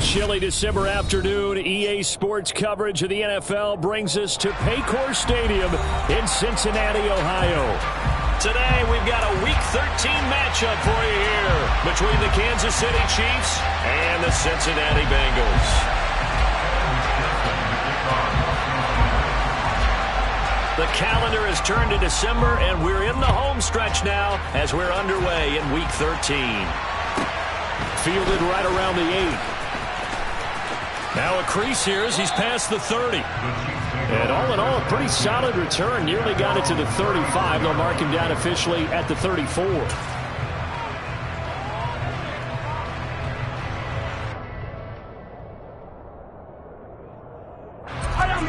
Chilly December afternoon, EA Sports coverage of the NFL brings us to Paycor Stadium in Cincinnati, Ohio. Today, we've got a Week 13 matchup for you here between the Kansas City Chiefs and the Cincinnati Bengals. The calendar has turned to December, and we're in the home stretch now as we're underway in Week 13. Fielded right around the 8. Now a crease here as he's past the 30. And all in all, a pretty solid return. Nearly got it to the 35. They'll mark him down officially at the 34.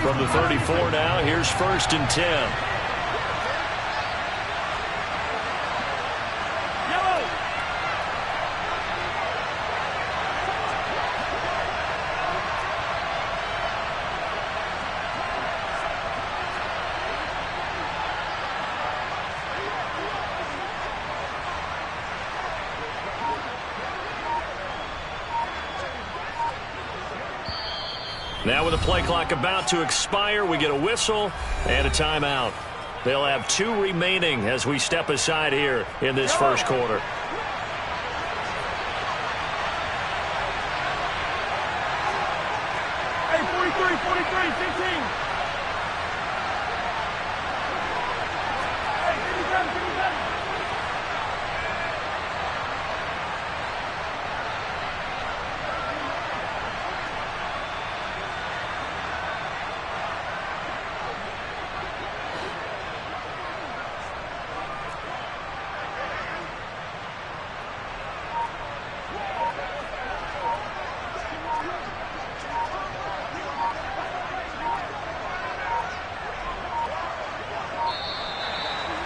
From the 34 now, here's 1st and 10. Now with the play clock about to expire, we get a whistle and a timeout. They'll have 2 remaining as we step aside here in this first quarter. Hey, 43, 15.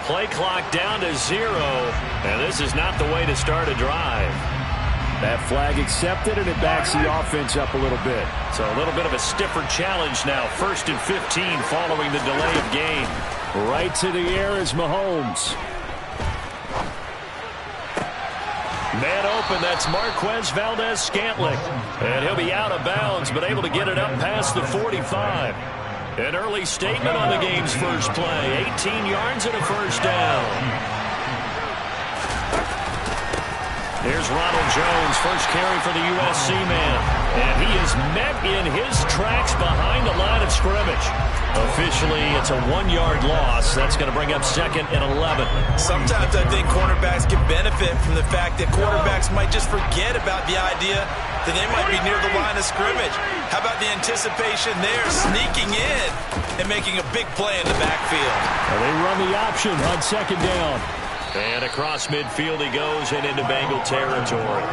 Play clock down to 0, and this is not the way to start a drive. That flag accepted, and it backs the offense up a little bit. So a little bit of a stiffer challenge now. 1st and 15 following the delay of game. Right to the air is Mahomes. Man open, that's Marquez Valdes-Scantling. And he'll be out of bounds, but able to get it up past the 45. An early statement on the game's first play. 18 yards and a first down. Here's Ronald Jones, first carry for the USC man. And he is met in his tracks behind the line of scrimmage. Officially, it's a 1-yard loss. That's going to bring up 2nd and 11. Sometimes I think cornerbacks can benefit from the fact that quarterbacks might just forget about the idea that they might be near the line of scrimmage. How about the anticipation there, sneaking in and making a big play in the backfield? Well, they run the option on 2nd down. And across midfield he goes and into Bengal territory.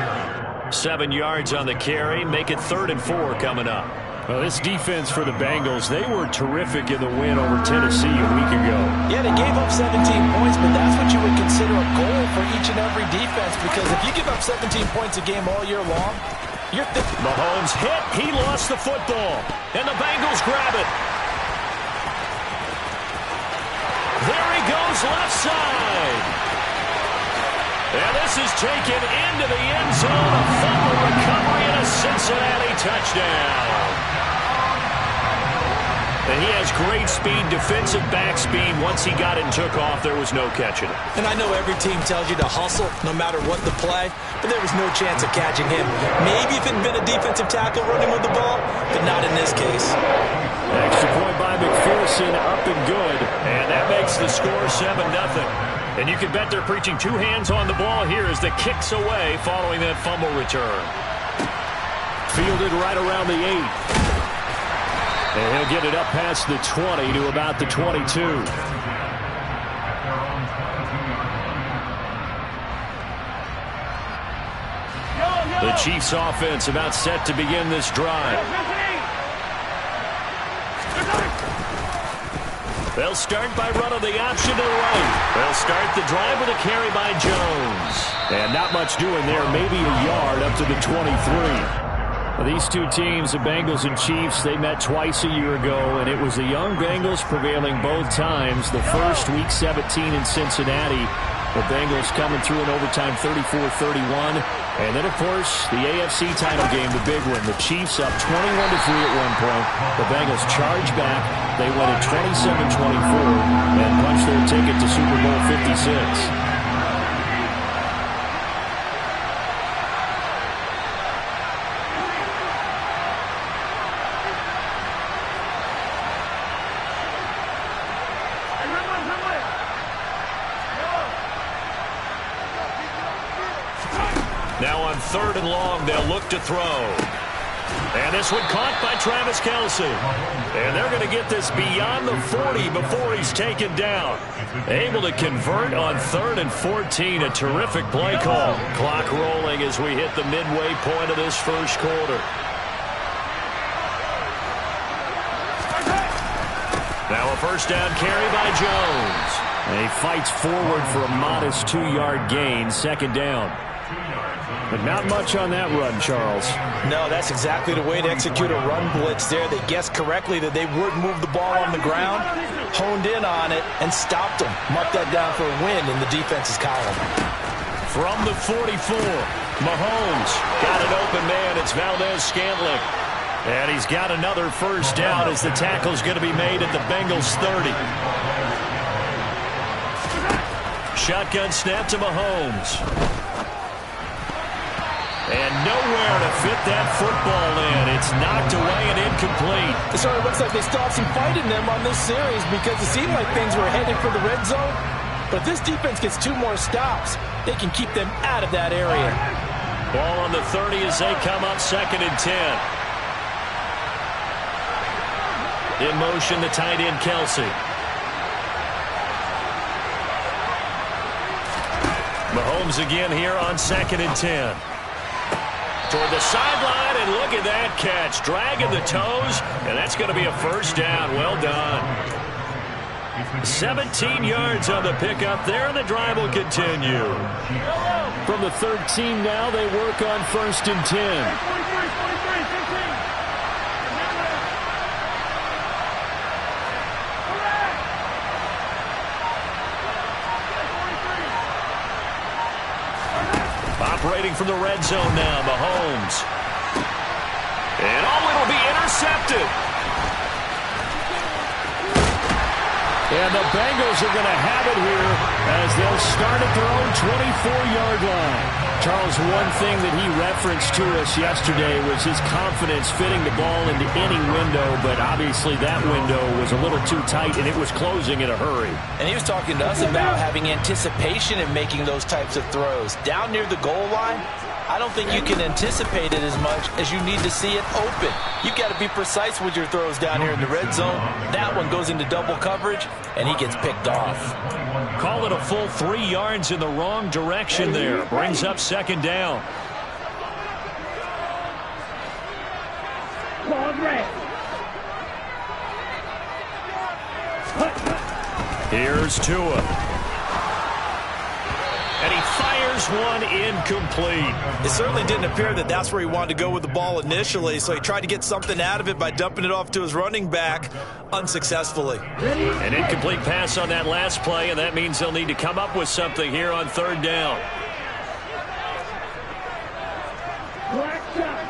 7 yards on the carry. Make it 3rd and 4 coming up. Well, this defense for the Bengals, they were terrific in the win over Tennessee a week ago. Yeah, they gave up 17 points, but that's what you would consider a goal for each and every defense, because if you give up 17 points a game all year long, Mahomes hit. He lost the football. And the Bengals grab it. There he goes left side. And this is taken into the end zone. A fumble recovery and a Cincinnati touchdown. And he has great speed, defensive back speed. Once he got it and took off, there was no catching it. And I know every team tells you to hustle no matter what the play, but there was no chance of catching him. Maybe if it had been a defensive tackle running with the ball, but not in this case. Extra point by McPherson, up and good. And that makes the score 7-0. And you can bet they're preaching 2 hands on the ball here as the kick's away following that fumble return. Fielded right around the 8. And he'll get it up past the 20 to about the 22. The Chiefs offense about set to begin this drive. They'll start by running the option to the right. They'll start the drive with a carry by Jones. And not much doing there, maybe a yard up to the 23. These two teams, the Bengals and Chiefs, they met twice a year ago, and it was the young Bengals prevailing both times. The first, Week 17 in Cincinnati, The Bengals coming through in overtime 34-31. And then, of course, the AFC title game, the big one. The Chiefs up 21-3 at one point. The Bengals charge back. They win at 27-24 and punch their ticket to Super Bowl 56. Now on 3rd and long, they'll look to throw. And this one caught by Travis Kelce. And they're going to get this beyond the 40 before he's taken down. Able to convert on 3rd and 14. A terrific play call. Clock rolling as we hit the midway point of this first quarter. Now a first down carry by Jones. And he fights forward for a modest 2-yard gain. 2nd down. But not much on that run, Charles. No, that's exactly the way to execute a run blitz there. They guessed correctly that they would move the ball on the ground, honed in on it, and stopped them. Mark that down for a win in the defense's column. From the 44, Mahomes got an open man. It's Valdez-Scantling. And he's got another first down as the tackle's going to be made at the Bengals 30. Shotgun snap to Mahomes. And nowhere to fit that football in. It's knocked away and incomplete. It certainly looks like they still have some fight in them on this series because it seemed like things were headed for the red zone. But this defense gets 2 more stops. They can keep them out of that area. Ball on the 30 as they come up 2nd and 10. In motion, the tight end, Kelce. Mahomes again here on 2nd and 10. Toward the sideline, and look at that catch. Dragging the toes, and that's going to be a first down. Well done. 17 yards on the pickup there, and the drive will continue. From the 13 now, they work on 1st and 10. Operating from the red zone now, Mahomes. And it'll be intercepted. And the Bengals are going to have it here as they'll start at their own 24-yard line. Charles, one thing that he referenced to us yesterday was his confidence fitting the ball into any window, but obviously that window was a little too tight, and it was closing in a hurry. And he was talking to us about having anticipation in making those types of throws. Down near the goal line, I don't think you can anticipate it as much as you need to see it open. You've got to be precise with your throws down here in the red zone. That one goes into double coverage, and he gets picked off. Call it a full 3 yards in the wrong direction there. Brings up 2nd down. Here's Tua. And he fires one incomplete. It certainly didn't appear that that's where he wanted to go with the ball initially, so he tried to get something out of it by dumping it off to his running back unsuccessfully. An incomplete pass on that last play, and that means they'll need to come up with something here on 3rd down. Black shot.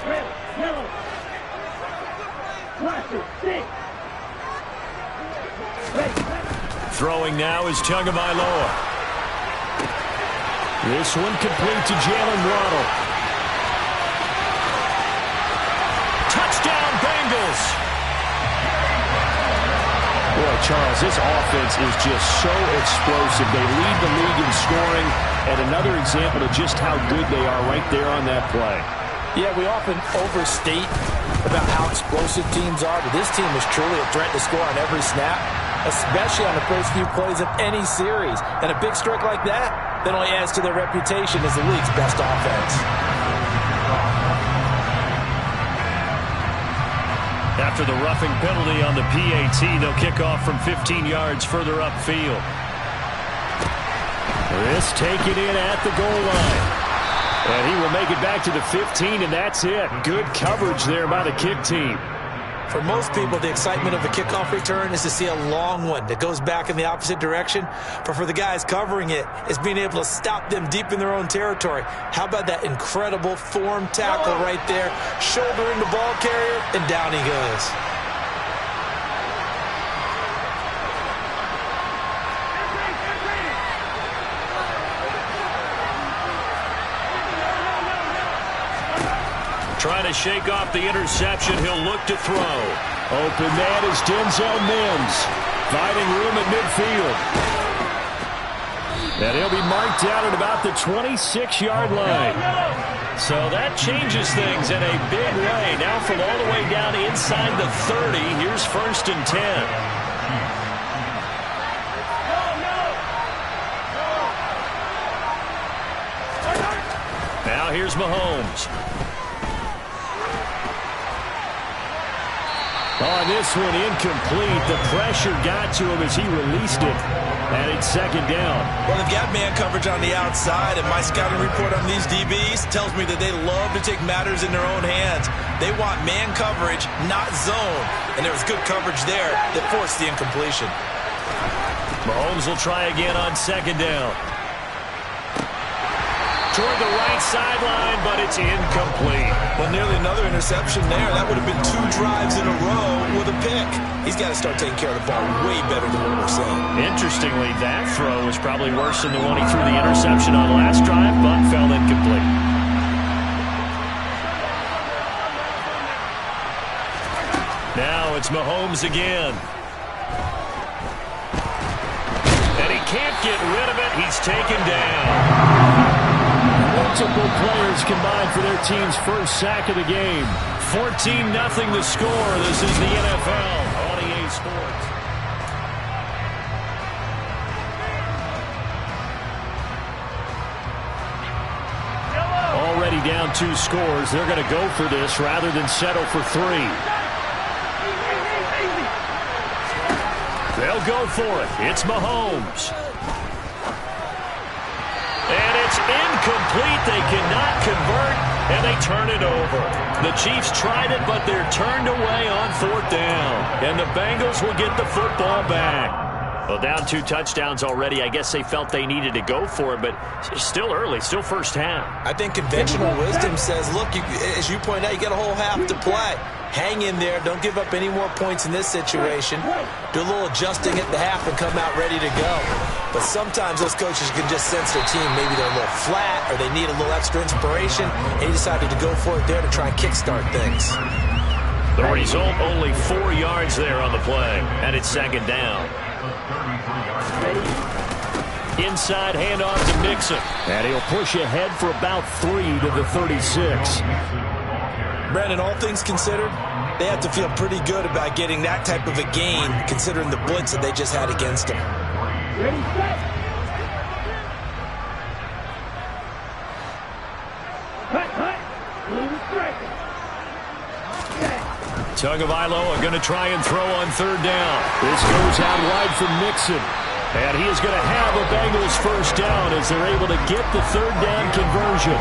Red, yellow. Plastic, stick. Throwing now is Tagovailoa. This one complete to Jalen Waddle. Touchdown, Bengals. Boy, Charles, this offense is just so explosive. They lead the league in scoring, and another example of just how good they are right there on that play. Yeah, we often overstate about how explosive teams are, but this team is truly a threat to score on every snap, especially on the first few plays of any series. And a big strike like that only adds to their reputation as the league's best offense. After the roughing penalty on the PAT, they'll kick off from 15 yards further upfield. This taken in at the goal line. And he will make it back to the 15, and that's it. Good coverage there by the kick team. For most people, the excitement of a kickoff return is to see a long one that goes back in the opposite direction. But for the guys covering it, it's being able to stop them deep in their own territory. How about that incredible form tackle right there? Shouldering the ball carrier, and down he goes. Trying to shake off the interception. He'll look to throw. Open man is Denzel Mims. Finding room at midfield. And he'll be marked down at about the 26-yard line. So that changes things in a big way. Now from all the way down inside the 30, here's 1st and 10. Now here's Mahomes. On this one, incomplete. The pressure got to him as he released it. And it's 2nd down. Well, they've got man coverage on the outside, and my scouting report on these DBs tells me that they love to take matters in their own hands. They want man coverage, not zone. And there was good coverage there that forced the incompletion. Mahomes will try again on 2nd down. Toward the right sideline, but it's incomplete. Well, nearly another interception there. That would have been 2 drives in a row with a pick. He's got to start taking care of the ball way better than what we're seeing. Interestingly, that throw was probably worse than the one he threw the interception on last drive, but fell incomplete. Now it's Mahomes again. And he can't get rid of it. He's taken down. Multiple players combined for their team's first sack of the game. 14-0 the score. This is the NFL on EA Sports. Already down 2 scores. They're going to go for this rather than settle for 3. They'll go for it. It's Mahomes. And it's incomplete. They cannot convert, and they turn it over. The Chiefs tried it, but they're turned away on 4th down. And the Bengals will get the football back. Well, down 2 touchdowns already. I guess they felt they needed to go for it, but it's still early, still first half. I think conventional wisdom says, look, as you point out, you got a whole half to play. Hang in there. Don't give up any more points in this situation. Do a little adjusting at the half and come out ready to go. But sometimes those coaches can just sense their team. Maybe they're a little flat or they need a little extra inspiration. And he decided to go for it there to try and kickstart things. The result, only 4 yards there on the play. And it's 2nd down. Inside handoff to Mixon. And he'll push ahead for about 3 to the 36. Brandon, all things considered, they have to feel pretty good about getting that type of a gain, considering the blitz that they just had against them. Ready, set. Cut. Blue striker. Tagovailoa going to try and throw on 3rd down. This goes out wide for Mixon. And he is going to have a Bengals first down as they're able to get the 3rd down conversion.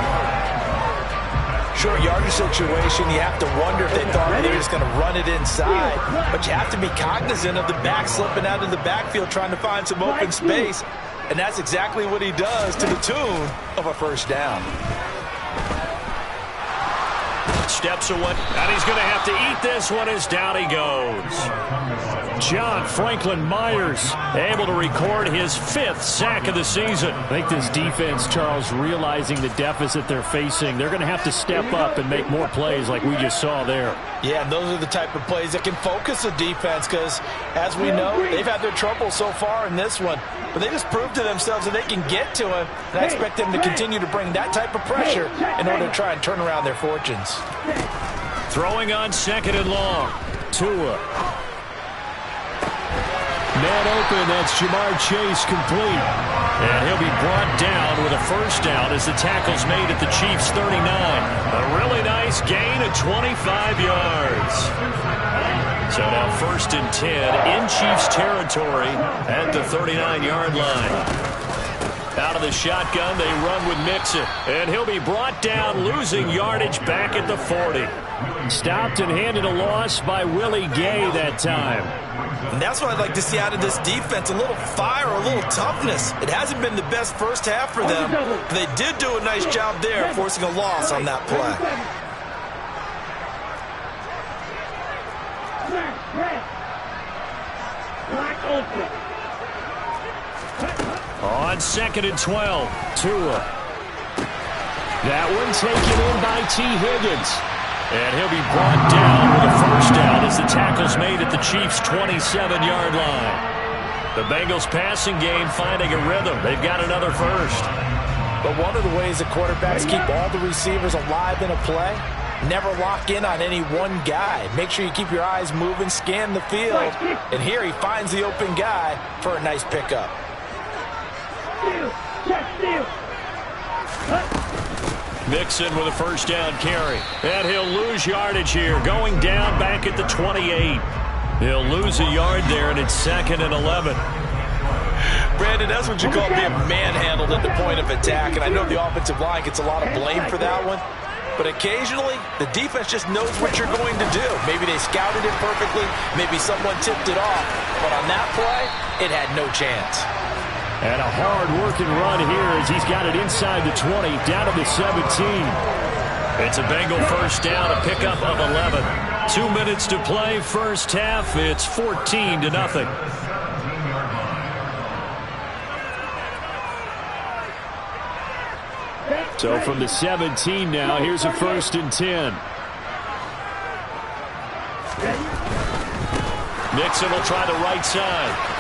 Short yardage situation, you have to wonder if they thought they were just going to run it inside. But you have to be cognizant of the back slipping out of the backfield trying to find some open space. And that's exactly what he does to the tune of a first down. Steps away, and he's going to have to eat this one as down he goes. John Franklin Myers able to record his 5th sack of the season. I think this defense, Charles, realizing the deficit they're facing, they're going to have to step up and make more plays like we just saw there. Yeah, and those are the type of plays that can focus a defense because, as we know, they've had their trouble so far in this one. But they just proved to themselves that they can get to him, and I expect them to continue to bring that type of pressure in order to try and turn around their fortunes. Throwing on 2nd and long. Tua. Man open, that's Jamar Chase complete. And he'll be brought down with a first down as the tackle's made at the Chiefs' 39. A really nice gain of 25 yards. So now 1st and 10 in Chiefs territory at the 39-yard line. Out of the shotgun, they run with Mixon. And he'll be brought down, losing yardage back at the 40. Stopped and handed a loss by Willie Gay that time. And that's what I'd like to see out of this defense, a little fire, a little toughness. It hasn't been the best first half for them, but they did do a nice job there, forcing a loss on that play. On 2nd and 12, Tua. That one taken in by T. Higgins. And he'll be brought down with a first down as the tackle's made at the Chiefs' 27-yard line. The Bengals passing game finding a rhythm. They've got another first. But one of the ways that quarterbacks keep all the receivers alive in a play, never lock in on any one guy. Make sure you keep your eyes moving, scan the field. And here he finds the open guy for a nice pickup. Mixon with a first down carry. And he'll lose yardage here, going down back at the 28. He'll lose a yard there, and it's 2nd and 11. Brandon, that's what you call being manhandled at the point of attack. And I know the offensive line gets a lot of blame for that one. But occasionally, the defense just knows what you're going to do. Maybe they scouted it perfectly. Maybe someone tipped it off. But on that play, it had no chance. And a hard-working run here as he's got it inside the 20, down to the 17. It's a Bengal first down, a pickup of 11. 2 minutes to play, first half. It's 14-0. So from the 17 now, here's a 1st and 10. Mixon will try the right side.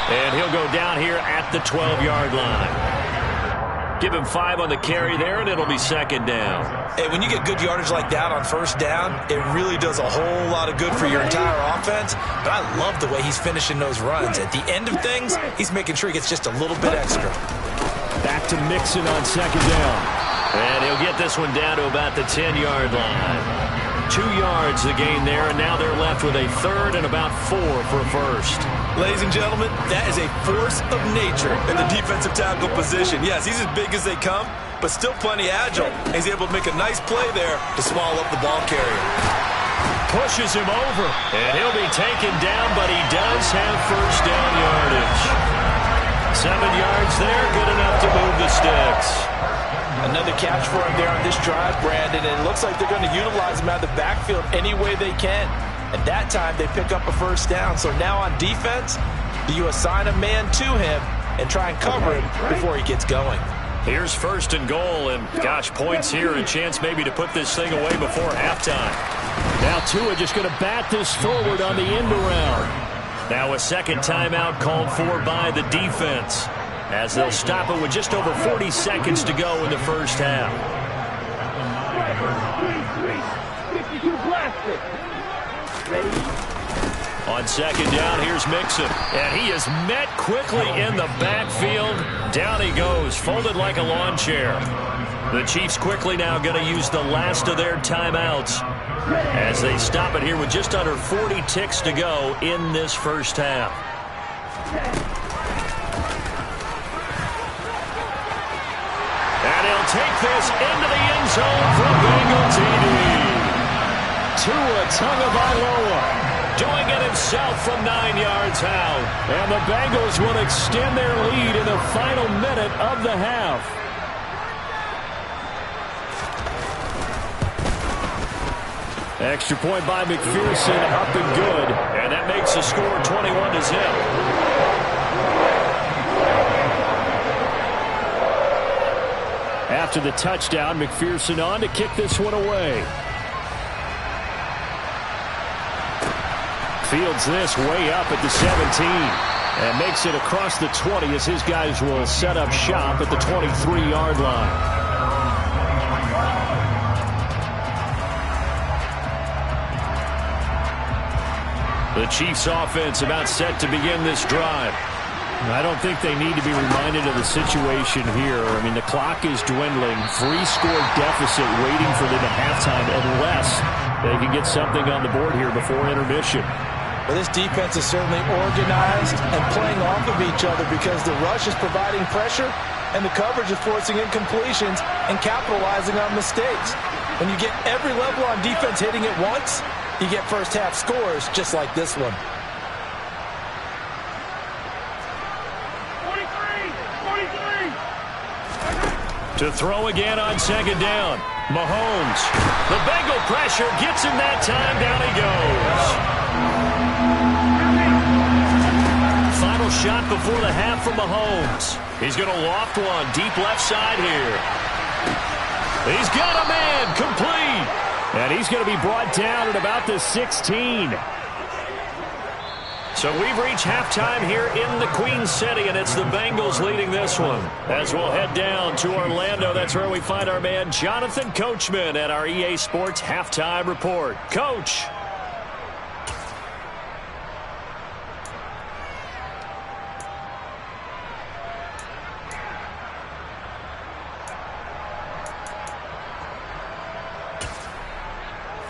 And he'll go down here at the 12-yard line. Give him 5 on the carry there, and it'll be 2nd down. Hey, when you get good yardage like that on first down, it really does a whole lot of good for your entire offense. But I love the way he's finishing those runs. At the end of things, he's making sure he gets just a little bit extra. Back to Mixon on 2nd down. And he'll get this one down to about the 10-yard line. 2 yards the gain there, and now they're left with a 3rd and about 4 for a first. Ladies and gentlemen, that is a force of nature in the defensive tackle position. Yes, he's as big as they come, but still plenty agile. He's able to make a nice play there to swallow up the ball carrier. Pushes him over, and he'll be taken down, but he does have first down yardage. 7 yards there, good enough to move the sticks. Another catch for him there on this drive, Brandon, and it looks like they're going to utilize him out of the backfield any way they can. And that time, they pick up a first down. So now on defense, do you assign a man to him and try and cover him before he gets going? Here's 1st and goal, and gosh, points here, a chance maybe to put this thing away before halftime. Now Tua just going to bat this forward on the end around. Now a second timeout called for by the defense, as they'll stop it with just over 40 seconds to go in the first half. 52 blasted. On 2nd down, here's Mixon. And he is met quickly in the backfield. Down he goes, folded like a lawn chair. The Chiefs quickly now going to use the last of their timeouts as they stop it here with just under 40 ticks to go in this first half. And he'll take this into the end zone for Bengal TD. Tua Tagovailoa doing it himself from 9 yards out. And the Bengals will extend their lead in the final minute of the half. Extra point by McPherson, up and good. And that makes the score 21-0. After the touchdown, McPherson on to kick this one away. Fields this way up at the 17 and makes it across the 20 as his guys will set up shop at the 23-yard line. The Chiefs offense about set to begin this drive. I don't think they need to be reminded of the situation here. I mean, the clock is dwindling. 3-score deficit waiting for them at halftime unless they can get something on the board here before intermission. But this defense is certainly organized and playing off of each other because the rush is providing pressure and the coverage is forcing incompletions and capitalizing on mistakes. When you get every level on defense hitting at once, you get first half scores just like this one. 43. To throw again on second down. Mahomes. The Bengal pressure gets him that time. Down he goes. Final shot before the half from Mahomes. He's going to loft one deep left side here. He's got a man complete. And he's going to be brought down at about the 16. So we've reached halftime here in the Queen City, and it's the Bengals leading this one. As we'll head down to Orlando, that's where we find our man Jonathan Coachman at our EA Sports Halftime Report. Coach.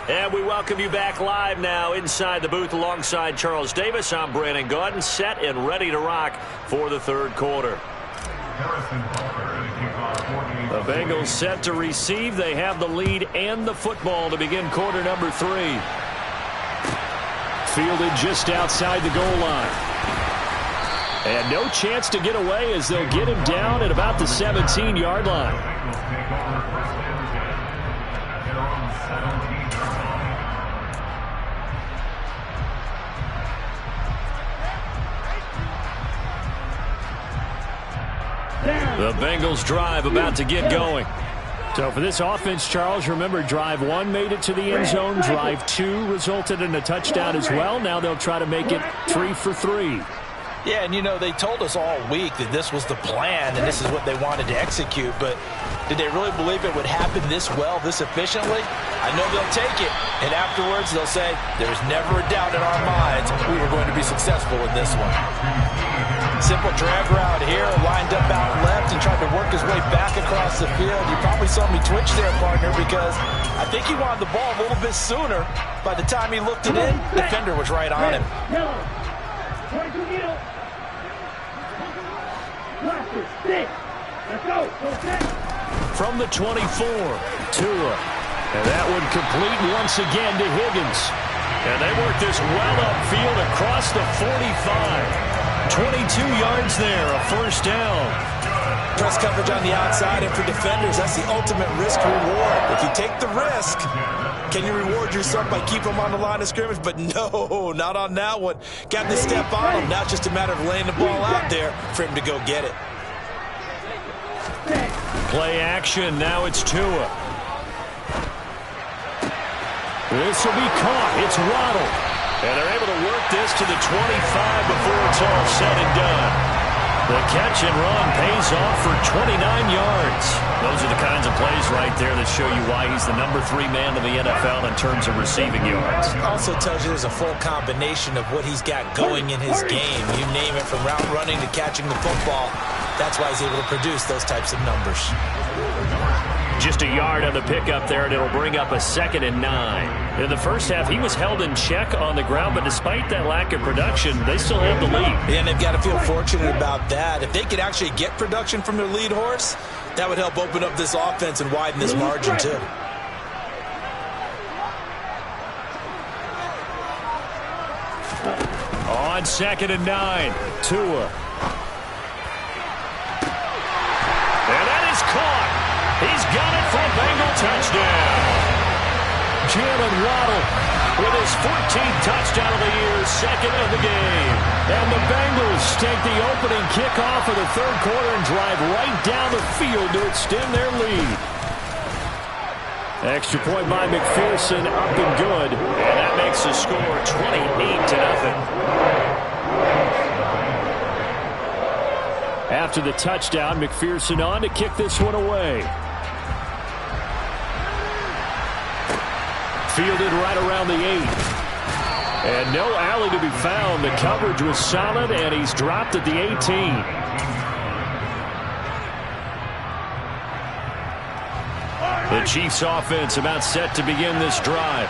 And we welcome you back live now inside the booth alongside Charles Davis. I'm Brandon Gaudin, set and ready to rock for the third quarter. The Bengals set to receive. They have the lead and the football to begin quarter number 3. Fielded just outside the goal line. And no chance to get away as they'll get him down at about the 17-yard line. The Bengals drive about to get going. So for this offense, Charles, remember drive 1 made it to the end zone. Drive 2 resulted in a touchdown as well. Now they'll try to make it 3 for 3. Yeah, and you know, they told us all week that this was the plan and this is what they wanted to execute, but did they really believe it would happen this well, this efficiently? I know they'll take it, and afterwards they'll say, there's never a doubt in our minds we were going to be successful in this one. Simple drag route here, lined up out left and tried to work his way back across the field. You probably saw me twitch there, partner, because I think he wanted the ball a little bit sooner. By the time he looked it in, the defender was right on him. From the 24, Tua. And that one complete once again to Higgins. And they work this well upfield across the 45. 22 yards there, a first down. Press coverage on the outside, and for defenders, that's the ultimate risk reward. If you take the risk, can you reward yourself by keeping them on the line of scrimmage? But no, not on that one. Got to step on him. Now it's just a matter of laying the ball out there for him to go get it. Play action. Now it's Tua. This will be caught. It's Waddle. And they're able to work this to the 25 before it's all said and done. The catch and run pays off for 29 yards. Those are the kinds of plays right there that show you why he's the number 3 man in the NFL in terms of receiving yards. Also tells you there's a full combination of what he's got going in his game. You name it, from route running to catching the football. That's why he's able to produce those types of numbers. Just a yard on the pickup there, and it'll bring up a 2nd and 9. In the first half, he was held in check on the ground, but despite that lack of production, they still have the lead. And they've got to feel fortunate about that. If they could actually get production from their lead horse, that would help open up this offense and widen this margin too. On 2nd and 9, Tua. And that is caught. He's got it for a Bengal touchdown. Jalen Waddle with his 14th touchdown of the year, 2nd of the game. And the Bengals take the opening kickoff of the third quarter and drive right down the field to extend their lead. Extra point by McPherson, up and good. And that makes the score 28-0. After the touchdown, McPherson on to kick this one away. Fielded right around the 8. And no alley to be found. The coverage was solid, and he's dropped at the 18. The Chiefs offense about set to begin this drive.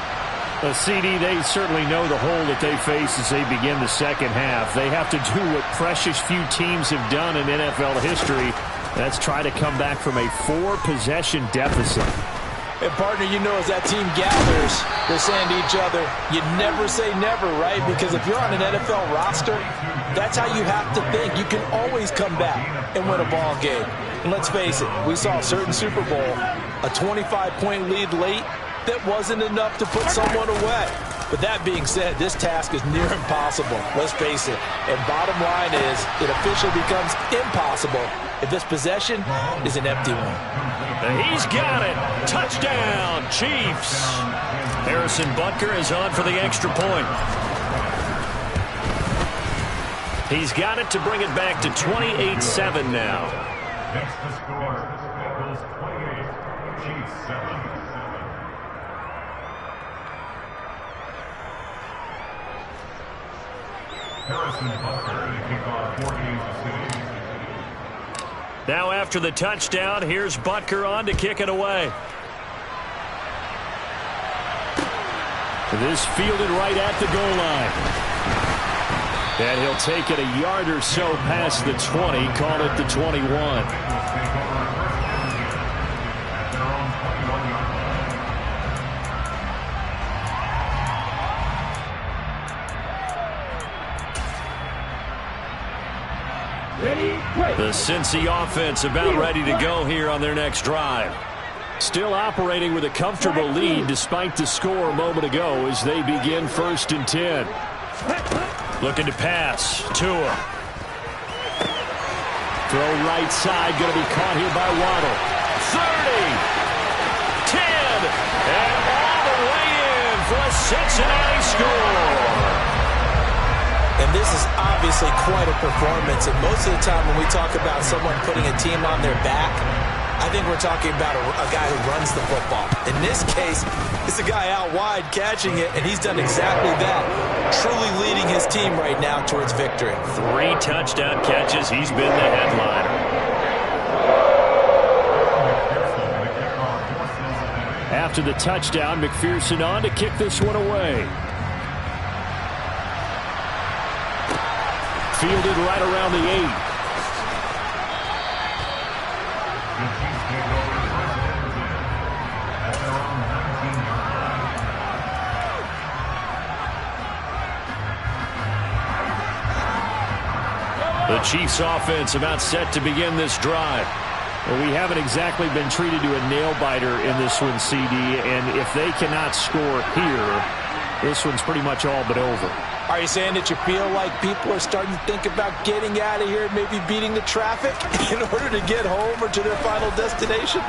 A CD, they certainly know the hole that they face as they begin the second half. They have to do what precious few teams have done in NFL history. That's try to come back from a 4-possession deficit. And, partner, you know, as that team gathers, they're saying to each other, you never say never, right? Because if you're on an NFL roster, that's how you have to think. You can always come back and win a ball game. And let's face it, we saw a certain Super Bowl, a 25-point lead late, that wasn't enough to put someone away. But that being said, this task is near impossible. Let's face it. And bottom line is, it officially becomes impossible if this possession is an empty one. He's got it. Touchdown, Chiefs. Harrison Butker is on for the extra point. He's got it to bring it back to 28-7 now. Next to score, Eagles 28, Chiefs 7. Harrison Butker to kick off for Kansas City. Now after the touchdown, here's Butker on to kick it away. This fielded right at the goal line. And he'll take it a yard or so past the 20, call it the 21. The Cincy offense about ready to go here on their next drive. Still operating with a comfortable lead despite the score a moment ago as they begin 1st and 10. Looking to pass. Tua. Throw right side. Going to be caught here by Waddle. 30. 10. And all the way in for a Cincinnati score. And this is obviously quite a performance. And most of the time when we talk about someone putting a team on their back, I think we're talking about a guy who runs the football. In this case, it's a guy out wide catching it, and he's done exactly that, truly leading his team right now towards victory. 3 touchdown catches. He's been the headliner. After the touchdown, McPherson on to kick this one away. Fielded right around the 8. The Chiefs offense about set to begin this drive. Well, we haven't exactly been treated to a nail-biter in this one, CD, and if they cannot score here, this one's pretty much all but over. Are you saying that you feel like people are starting to think about getting out of here, maybe beating the traffic in order to get home or to their final destination?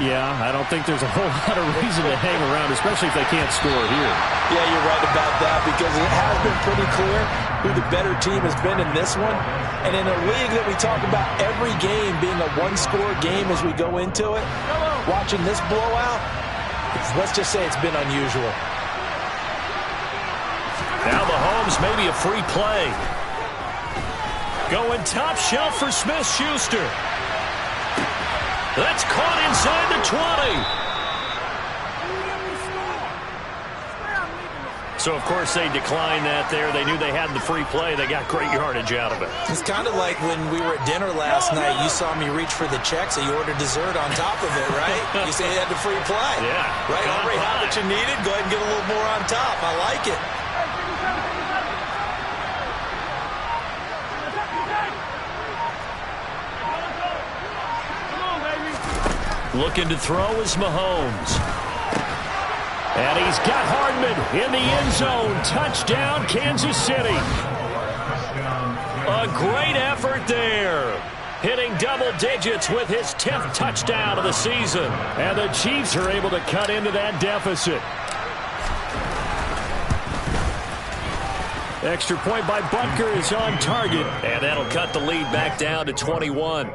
Yeah, I don't think there's a whole lot of reason to hang around, especially if they can't score here. Yeah, you're right about that, because it has been pretty clear who the better team has been in this one. And in a league that we talk about every game being a one-score game as we go into it, watching this blowout, let's just say it's been unusual. Now Mahomes, maybe a free play. Going top shelf for Smith-Schuster. That's caught inside the 20. So, of course, they declined that there. They knew they had the free play. They got great yardage out of it. It's kind of like when we were at dinner last night. You saw me reach for the check, so you ordered dessert on top of it, right? You say you had the free play. Yeah. Right? Already had what you needed. Go ahead and get a little more on top. I like it. Looking to throw is Mahomes. And he's got Hardman in the end zone. Touchdown, Kansas City. A great effort there. Hitting double digits with his 10th touchdown of the season. And the Chiefs are able to cut into that deficit. Extra point by Butker is on target. And that'll cut the lead back down to 21.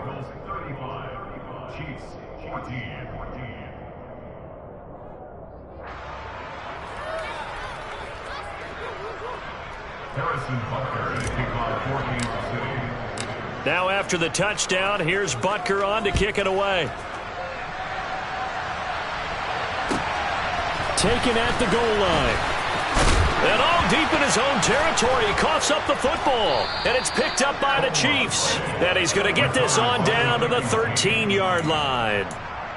Harrison Butker to kick off for Kansas City. Now after the touchdown, here's Butker on to kick it away. taken at the goal line. And all deep in his own territory, he coughs up the football. And it's picked up by the Chiefs. And he's going to get this on down to the 13-yard line.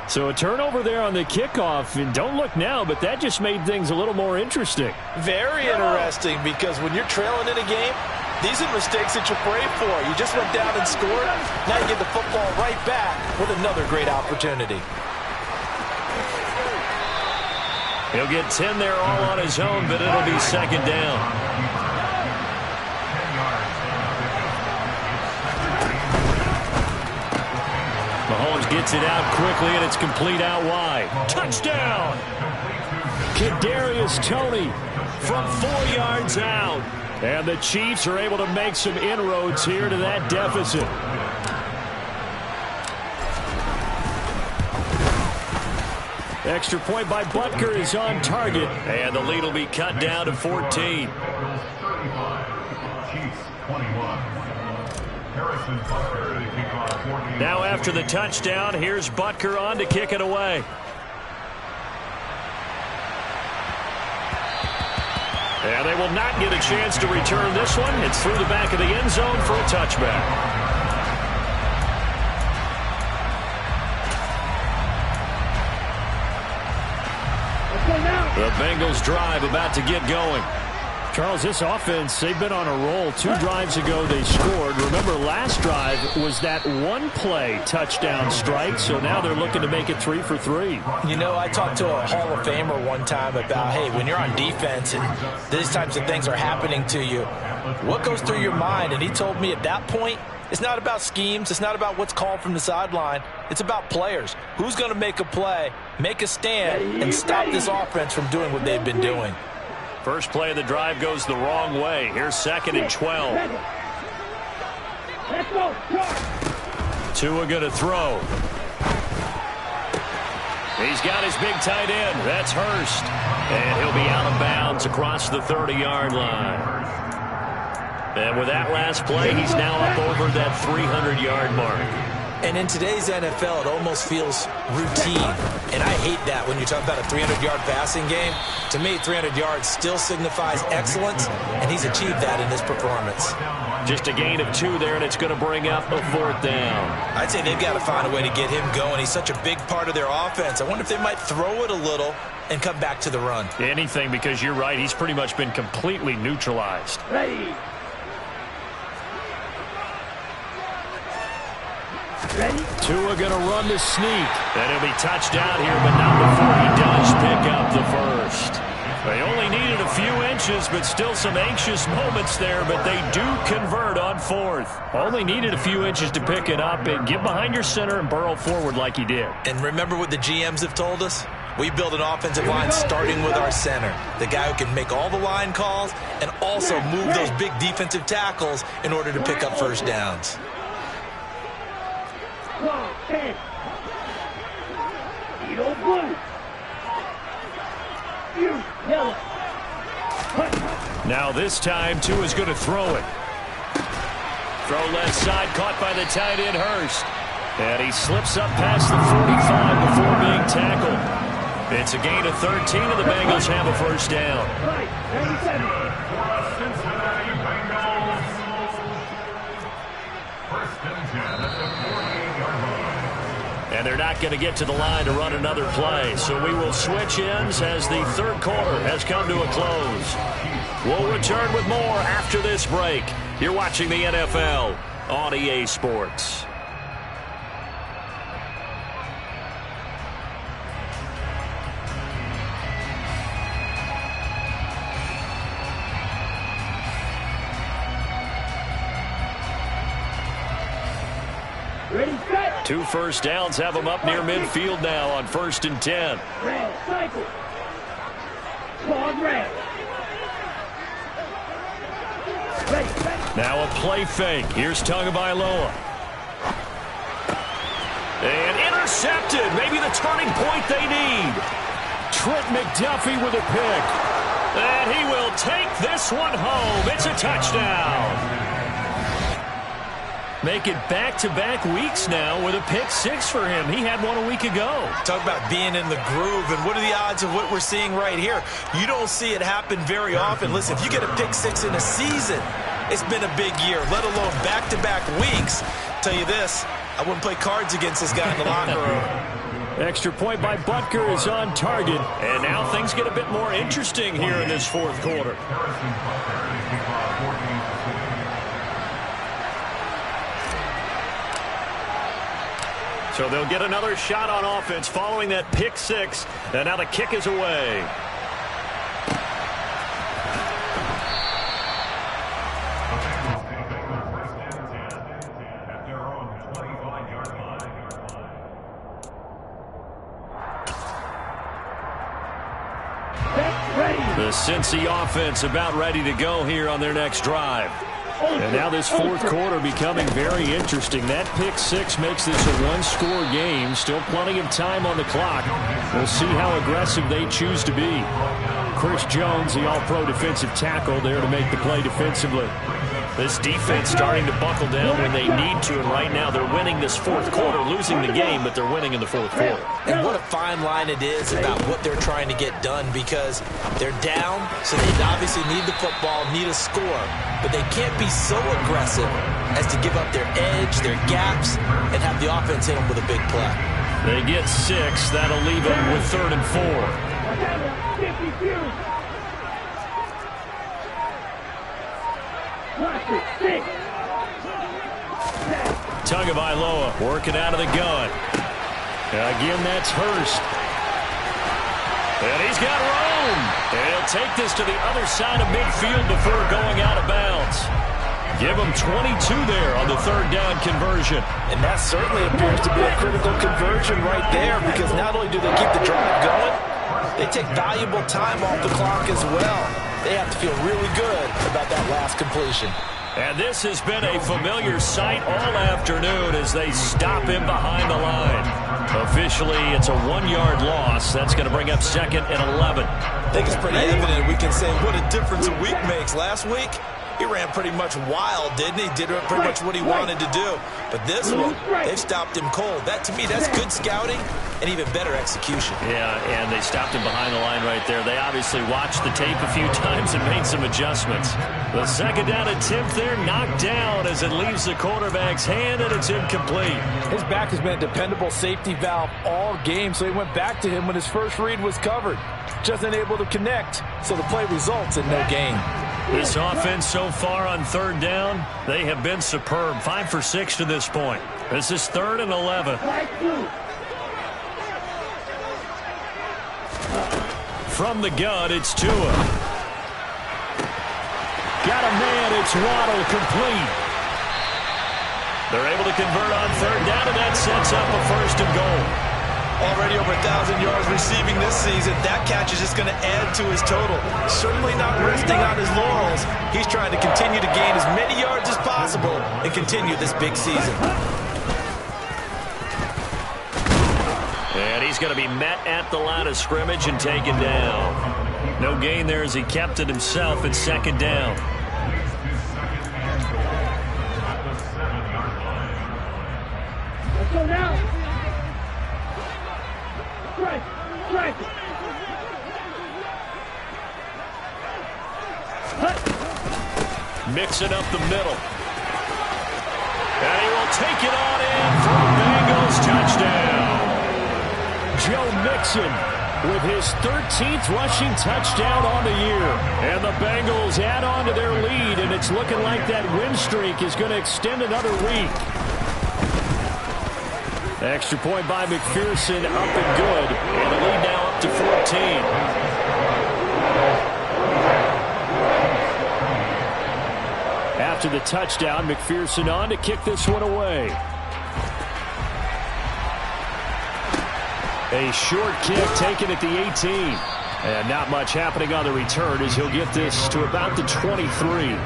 So a turnover there on the kickoff. And don't look now, but that just made things a little more interesting. Very interesting, because when you're trailing in a game, these are mistakes that you pray for. You just went down and scored. Now you get the football right back with another great opportunity. He'll get 10 there all on his own, but it'll be second down. Mahomes gets it out quickly, and it's complete out wide. Touchdown! Kadarius Toney from 4 yards out. And the Chiefs are able to make some inroads here to that deficit. Extra point by Butker is on target. And the lead will be cut down to 14. 35, Chiefs 21. Harrison Butker to kick off 14. Now after the touchdown, here's Butker on to kick it away. And they will not get a chance to return this one. It's through the back of the end zone for a touchback. The Bengals drive about to get going. Charles, this offense, they've been on a roll. 2 drives ago they scored. Remember, last drive was that one-play touchdown strike, so now they're looking to make it 3 for 3. You know, I talked to a Hall of Famer one time about, hey, when you're on defense and these types of things are happening to you, what goes through your mind? And he told me at that point, it's not about schemes. It's not about what's called from the sideline. It's about players. Who's going to make a play, make a stand, and stop this offense from doing what they've been doing? First play of the drive goes the wrong way. Here's 2nd and 12. Let's go. Tua going to throw. He's got his big tight end. That's Hurst. And he'll be out of bounds across the 30-yard line. And with that last play, he's now up over that 300-yard mark. And in today's NFL, it almost feels routine. And I hate that when you talk about a 300-yard passing game. To me, 300 yards still signifies excellence, and he's achieved that in this performance. Just a gain of 2 there, and it's going to bring up a 4th down. I'd say they've got to find a way to get him going. He's such a big part of their offense. I wonder if they might throw it a little and come back to the run. Anything, because you're right. He's pretty much been completely neutralized. Ready. Tua going to run the sneak. And he'll be touched down here, but not before he does pick up the first. They only needed a few inches, but still some anxious moments there, but they do convert on 4th. Only needed a few inches to pick it up, and get behind your center and burrow forward like he did. And remember what the GMs have told us? We build an offensive line starting with our center, the guy who can make all the line calls and also move those big defensive tackles in order to pick up first downs. Now this time, Tua's going to throw it. Throw left side, caught by the tight end Hurst. And he slips up past the 45 before being tackled. It's a gain of 13, and the Bengals have a first down. Cincinnati Bengals. First and 10 at the 48-yard line. And they're not going to get to the line to run another play. So we will switch ends as the third quarter has come to a close. We'll return with more after this break. You're watching the NFL on EA Sports. Ready, set. 2 first downs have them up near midfield now on 1st and 10. Red, cycle. Claude red. Ready, set. Now a play fake. Here's Tagovailoa. And intercepted. Maybe the turning point they need. Trent McDuffie with a pick. And he will take this one home. It's a touchdown. Make it back-to-back weeks now with a pick six for him. He had one a week ago. Talk about being in the groove, and what are the odds of what we're seeing right here? You don't see it happen very often. Listen, if you get a pick six in a season, it's been a big year, let alone back-to-back weeks. Tell you this, I wouldn't play cards against this guy in the locker room. Extra point by Butker is on target. And now things get a bit more interesting here in this fourth quarter. So they'll get another shot on offense following that pick six. And now the kick is away. The Cincy offense about ready to go here on their next drive. And now this fourth quarter becoming very interesting. That pick six makes this a one-score game. Still plenty of time on the clock. We'll see how aggressive they choose to be. Chris Jones, the all-pro defensive tackle, there to make the play defensively. This defense starting to buckle down when they need to, and right now they're winning this fourth quarter, losing the game, but they're winning in the fourth quarter. And what a fine line it is about what they're trying to get done, because they're down, so they obviously need the football, need a score, but they can't be so aggressive as to give up their edge, their gaps, and have the offense hit them with a big play. They get six. That'll leave them with 3rd and 4. Tagovailoa working out of the gun. Again, that's Hurst. And he's got room. And he'll take this to the other side of midfield before going out of bounds. Give him 22 there on the 3rd down conversion. And that certainly appears to be a critical conversion right there, because not only do they keep the drive going, they take valuable time off the clock as well. They have to feel really good about that last completion. And this has been a familiar sight all afternoon as they stop him behind the line. Officially, it's a 1-yard loss. That's going to bring up 2nd and 11. I think it's pretty evident. We can say what a difference a week makes. Last week, he ran pretty much wild, didn't he? Did pretty much what he wanted to do. But this one, they've stopped him cold. That, to me, that's good scouting and even better execution. Yeah, and they stopped him behind the line right there. They obviously watched the tape a few times and made some adjustments. The 2nd down attempt there knocked down as it leaves the quarterback's hand, and it's incomplete. His back has been a dependable safety valve all game, so he went back to him when his first read was covered. Just unable to connect, so the play results in no gain. This offense so far on 3rd down, they have been superb. 5 for 6 to this point. This is 3rd and 11. From the gun, it's Tua. Got a man, it's Waddle, complete. They're able to convert on 3rd down, and that sets up a 1st and goal. Already over 1,000 yards receiving this season. That catch is just going to add to his total. Certainly not resting on his laurels. He's trying to continue to gain as many yards as possible and continue this big season. And he's going to be met at the line of scrimmage and taken down. No gain there as he kept it himself at 2nd down. Let's go now. Strike it. Mixing up the middle. And he will take it on in for a Bengals touchdown. Joe Mixon with his 13th rushing touchdown on the year. And the Bengals add on to their lead, and it's looking like that win streak is going to extend another week. Extra point by McPherson, up and good. And the lead now up to 14. After the touchdown, McPherson on to kick this one away. A short kick taken at the 18. And not much happening on the return as he'll get this to about the 23.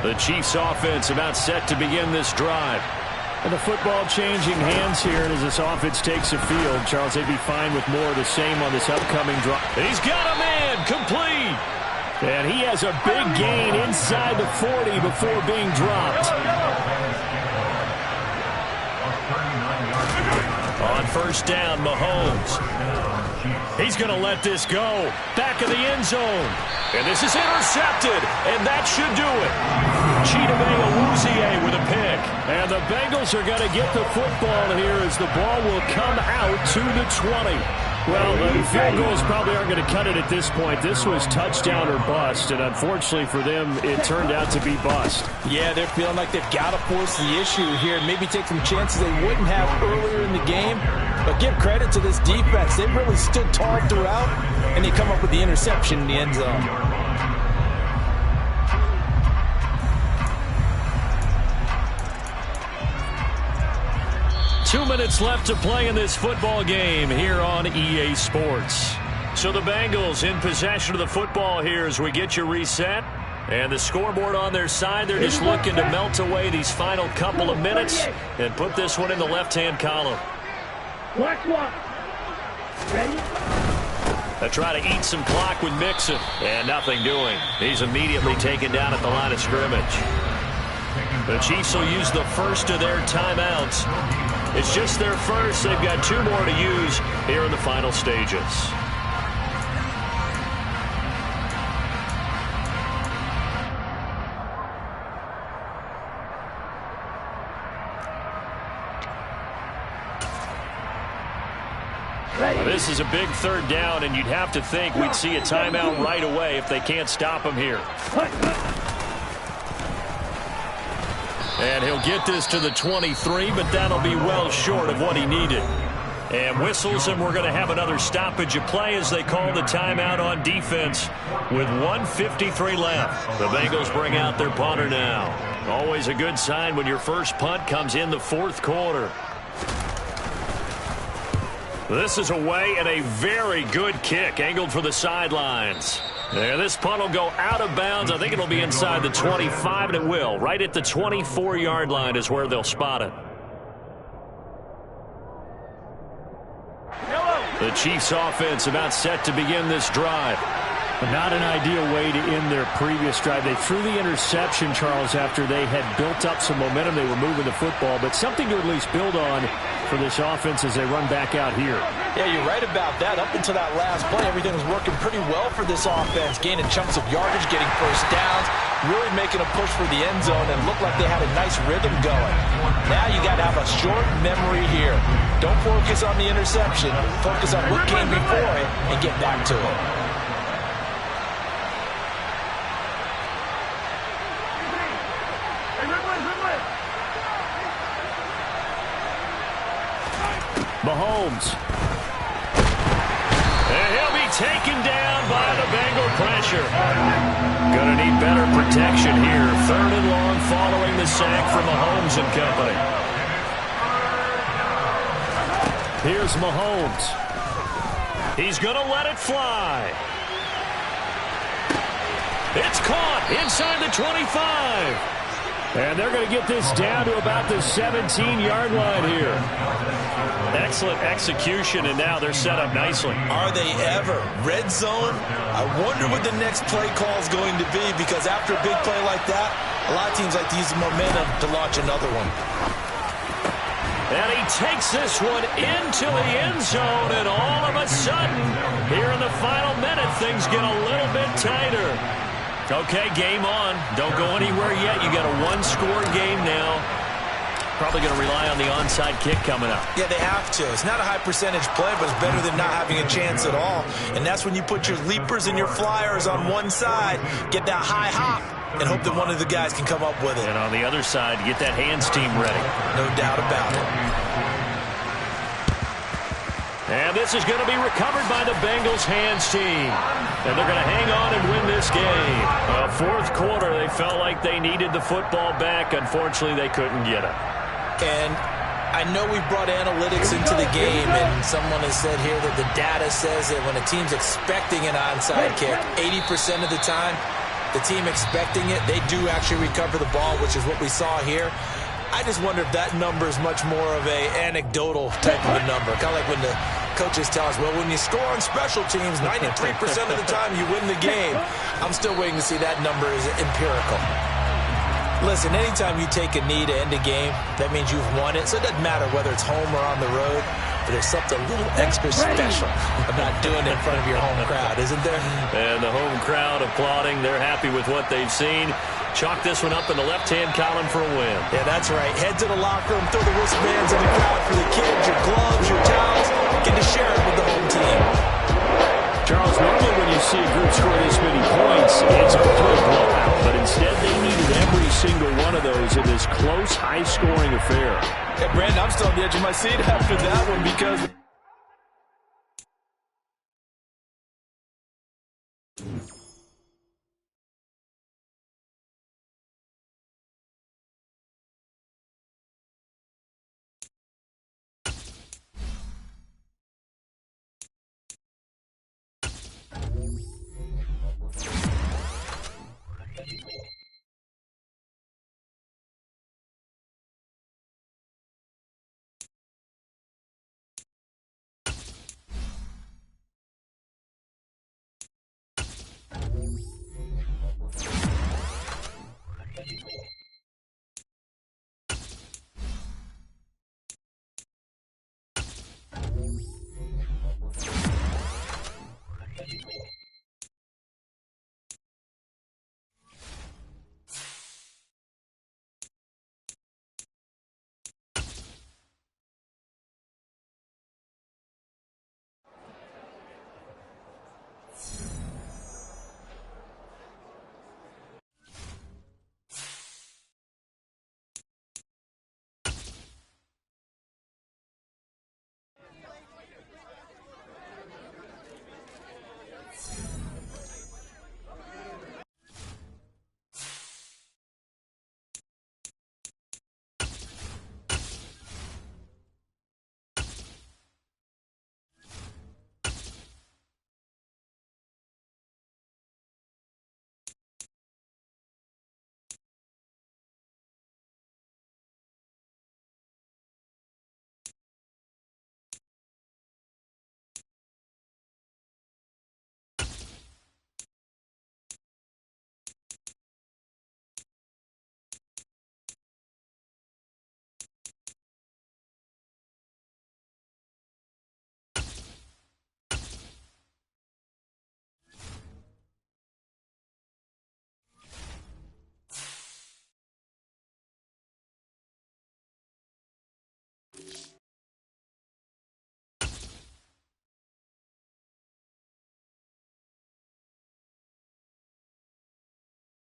The Chiefs offense about set to begin this drive. And the football changing hands here as this offense takes the field. Charles, they'd be fine with more of the same on this upcoming drive. He's got a man complete. And he has a big gain inside the 40 before being dropped. On first down, Mahomes. He's going to let this go. Back of the end zone. And this is intercepted. And that should do it. Chidobe Awuzie with a pick. And the Bengals are going to get the football here as the ball will come out to the 20. Well, the field goals probably aren't going to cut it at this point. This was touchdown or bust, and unfortunately for them, it turned out to be bust. Yeah, they're feeling like they've got to force the issue here and maybe take some chances they wouldn't have earlier in the game. But give credit to this defense. They've really stood tall throughout, and they come up with the interception in the end zone. 2 minutes left to play in this football game here on EA Sports. So the Bengals in possession of the football here as we get you reset. And the scoreboard on their side, they're just looking to melt away these final couple of minutes and put this one in the left-hand column. Watch one. Ready? They try to eat some clock with Mixon, and nothing doing. He's immediately taken down at the line of scrimmage. The Chiefs will use the first of their timeouts. It's just their first. They've got 2 more to use here in the final stages. This is a big third down, and you'd have to think we'd see a timeout right away if they can't stop him here. And he'll get this to the 23, but that'll be well short of what he needed. And whistles, and we're going to have another stoppage of play as they call the timeout on defense with 1:53 left. The Bengals bring out their punter now. Always a good sign when your first punt comes in the 4th quarter. This is away and a very good kick angled for the sidelines. There, this punt will go out of bounds. I think it'll be inside the 25, and it will. Right at the 24-yard line is where they'll spot it. The Chiefs offense about set to begin this drive. Not an ideal way to end their previous drive. They threw the interception, Charles, after they had built up some momentum. They were moving the football, but something to at least build on for this offense as they run back out here. Yeah, you're right about that. Up until that last play, everything was working pretty well for this offense, gaining chunks of yardage, getting first downs, really making a push for the end zone, and looked like they had a nice rhythm going. Now you got to have a short memory here. Don't focus on the interception. Focus on what came before it and get back to it. Mahomes. And he'll be taken down by the Bengal pressure. Gonna need better protection here. 3rd and long following the sack from Mahomes and company. Here's Mahomes. He's gonna let it fly. It's caught inside the 25. And they're going to get this down to about the 17-yard line here. Excellent execution, and now they're set up nicely. Are they ever? Red zone? I wonder what the next play call is going to be, because after a big play like that, a lot of teams like to use the momentum to launch another one. And he takes this one into the end zone, and all of a sudden, here in the final minute, things get a little bit tighter. Okay, game on. Don't go anywhere yet. You got a 1-score game now. Probably going to rely on the onside kick coming up. Yeah, they have to. It's not a high percentage play, but it's better than not having a chance at all. And that's when you put your leapers and your flyers on one side, get that high hop, and hope that one of the guys can come up with it. And on the other side, get that hands team ready. No doubt about it. And this is going to be recovered by the Bengals hands team. And they're going to hang on and win this game. 4th quarter, they felt like they needed the football back. Unfortunately, they couldn't get it. And I know we brought analytics into the game, and someone has said here that the data says that when a team's expecting an onside kick, 80% of the time, the team expecting it, they do actually recover the ball, which is what we saw here. I just wonder if that number is much more of a anecdotal type of a number. Kind of like when the coaches tell us, well, when you score on special teams, 93% of the time you win the game. I'm still waiting to see that number is empirical. Listen, anytime you take a knee to end a game, that means you've won it. So it doesn't matter whether it's home or on the road. But there's something a little extra special about doing it in front of your home crowd, isn't there? And the home crowd applauding. They're happy with what they've seen. Chalk this one up in the left-hand column for a win. Yeah, that's right. Head to the locker room, throw the wristbands in the crowd for the kids, your gloves, your towels. Get to share it with the home team. Charles, normally when you see a group score this many points, it's a complete blowout. But instead, they needed every single one of those in this close, high-scoring affair. Hey, Brandon, I'm still on the edge of my seat after that one because...